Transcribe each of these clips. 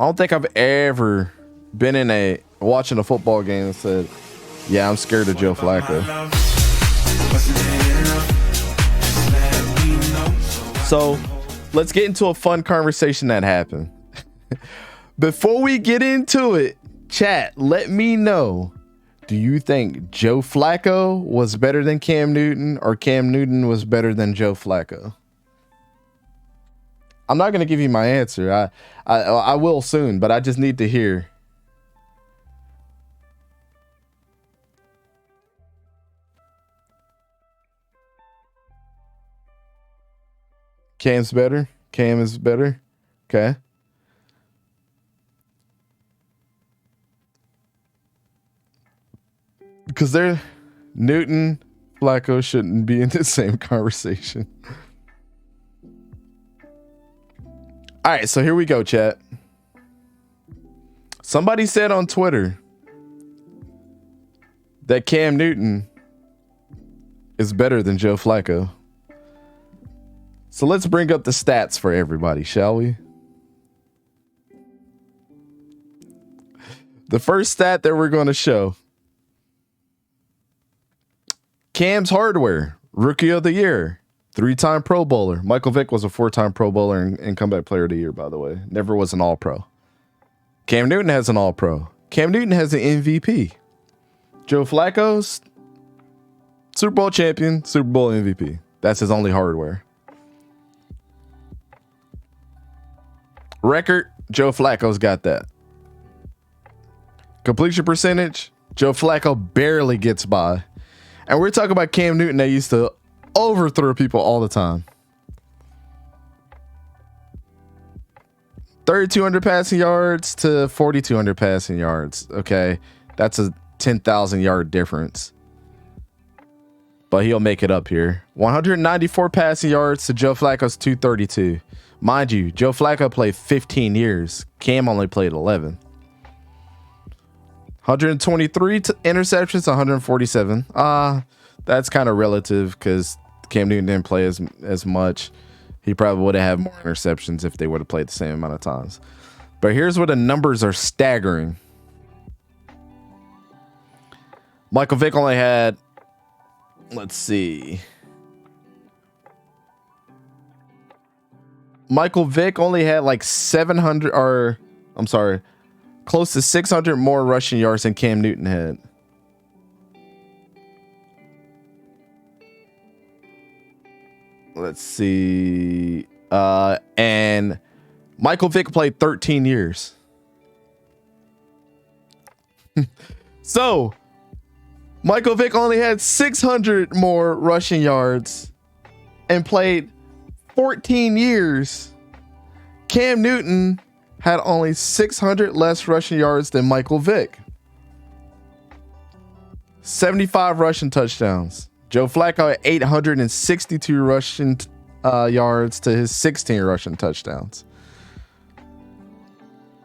I don't think I've ever been in watching a football game and said, yeah, I'm scared of Joe Flacco. So let's get into a fun conversation that happened. Before we get into it, chat, let me know. Do you think Joe Flacco was better than Cam Newton, or Cam Newton was better than Joe Flacco? I'm not going to give you my answer. I will soon, but I just need to hear. Cam's better. Cam is better. Okay. Because they're Newton, Flacco shouldn't be in the same conversation. All right, so here we go, chat. Somebody said on Twitter that Cam Newton is better than Joe Flacco. So let's bring up the stats for everybody, shall we? The first stat that we're going to show. Cam's hardware, rookie of the year, 3-time Pro Bowler. Michael Vick was a 4-time Pro Bowler and comeback player of the year, by the way. Never was an All-Pro. Cam Newton has an All-Pro. Cam Newton has an MVP. Joe Flacco's Super Bowl champion, Super Bowl MVP. That's his only hardware. Record, Joe Flacco's got that. Completion percentage, Joe Flacco barely gets by. And we're talking about Cam Newton that used to overthrow people all the time. 3,200 passing yards to 4,200 passing yards. Okay, that's a 10,000 yard difference. But he'll make it up here. 194 passing yards to Joe Flacco's 232. Mind you, Joe Flacco played 15 years. Cam only played 11. 123 interceptions, 147. That's kind of relative because Cam Newton didn't play as much. He probably would have had more interceptions if they would have played the same amount of times. But here's where the numbers are staggering. Michael Vick only had, let's see. Michael Vick only had like 700, or I'm sorry, close to 600 more rushing yards than Cam Newton had. Let's see. And Michael Vick played 13 years. So Michael Vick only had 600 more rushing yards and played 14 years. Cam Newton had only 600 less rushing yards than Michael Vick. 75 rushing touchdowns. Joe Flacco had 862 rushing yards to his 16 rushing touchdowns.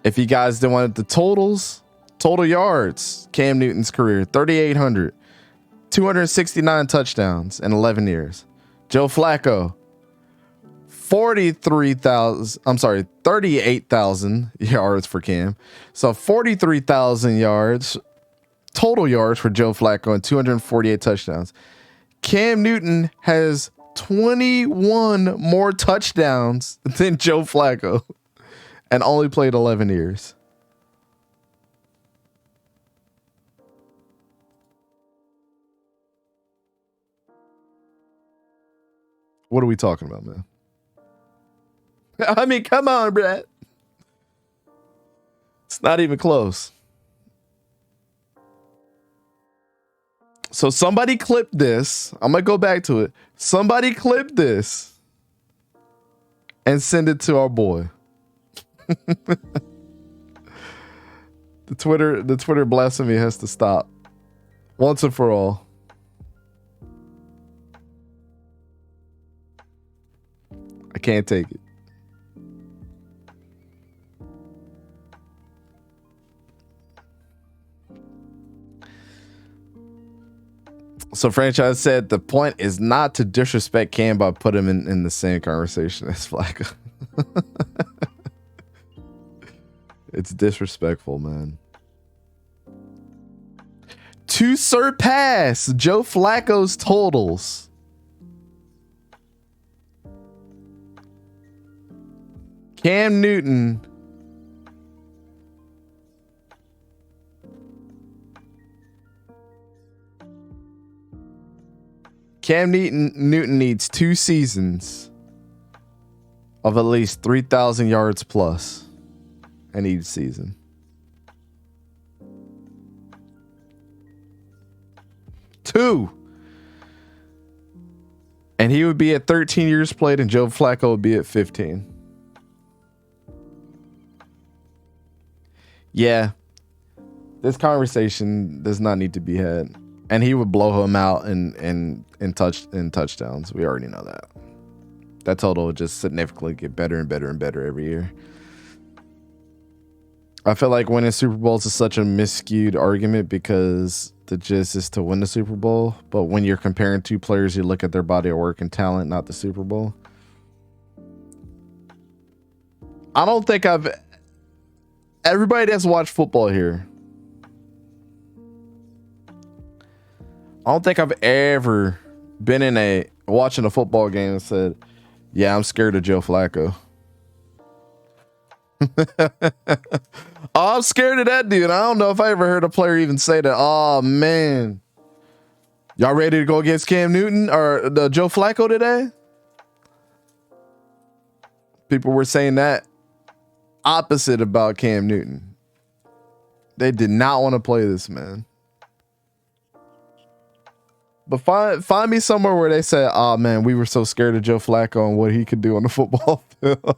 If you guys didn't want the total yards, Cam Newton's career, 3,800, 269 touchdowns in 11 years. Joe Flacco, 38,000 yards for Cam. So 43,000 yards, total yards for Joe Flacco and 248 touchdowns. Cam Newton has 21 more touchdowns than Joe Flacco and only played 11 years. What are we talking about, man? I mean, come on, Brett. It's not even close. So somebody clipped this. I'm going to go back to it. Somebody clipped this and send it to our boy. The Twitter blasphemy has to stop once and for all. I can't take it. So Franchise said the point is not to disrespect Cam by put him in the same conversation as Flacco. It's disrespectful, man. To surpass Joe Flacco's totals. Cam Newton Newton needs 2 seasons of at least 3,000 yards plus in each season. Two. And he would be at 13 years played, and Joe Flacco would be at 15. Yeah. This conversation does not need to be had. And he would blow him out in touchdowns. We already know that. That total would just significantly get better and better and better every year. I feel like winning Super Bowls is such a miscued argument because the gist is to win the Super Bowl. But when you're comparing two players, you look at their body of work and talent, not the Super Bowl. I don't think everybody that's watched football here, I don't think I've ever been watching a football game and said, yeah, I'm scared of Joe Flacco. Oh, I'm scared of that dude. I don't know if I ever heard a player even say that. Oh, man. Y'all ready to go against Cam Newton or Joe Flacco today? People were saying that opposite about Cam Newton. They did not want to play this man. But find me somewhere where they say, oh, man, we were so scared of Joe Flacco and what he could do on the football field.